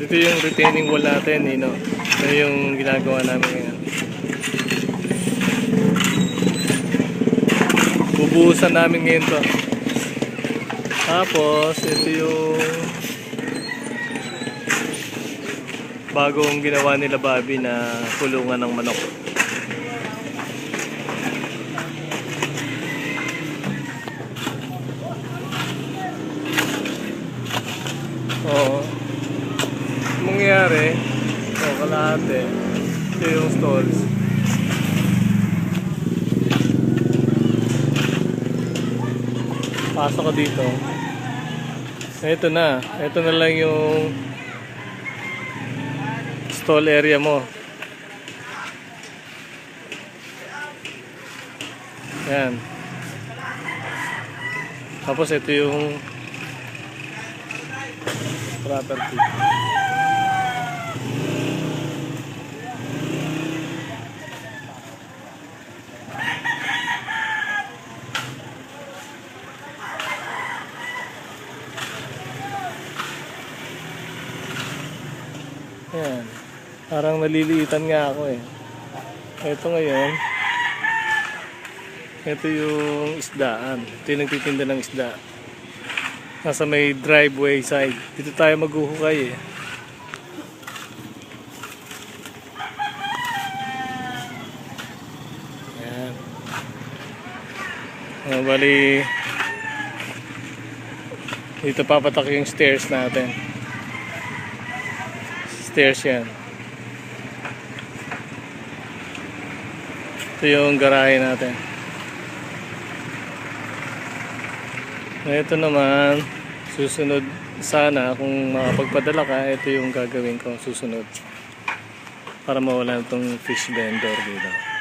Ito yung retaining wall natin, you know. Ito yung ginagawa namin ngayon. Bubuhusan namin ngayon to. Tapos, ito yung bagong ginawa nila Bobby na kulungan ng manok. Oo. Mangyayari, kalahati. Ito yung stalls. Pasok ko dito. Ito na. Ito na lang yung stall area mo. Yan. Tapos ito yung property. Yan. Parang naliliitan nga ako eh. Ito ngayon. Ito yung isdaan. Ito yung nagtitinda ng isda. Nasa may driveway side. Dito tayo maghuhukay eh. Yan. Bali, dito papatak yung stairs natin. Stairs yan. Ito yung garahe natin. Ito naman, susunod sana kung makapagpadala ka, ito yung gagawin ko susunod para mawala itong fish vendor dito.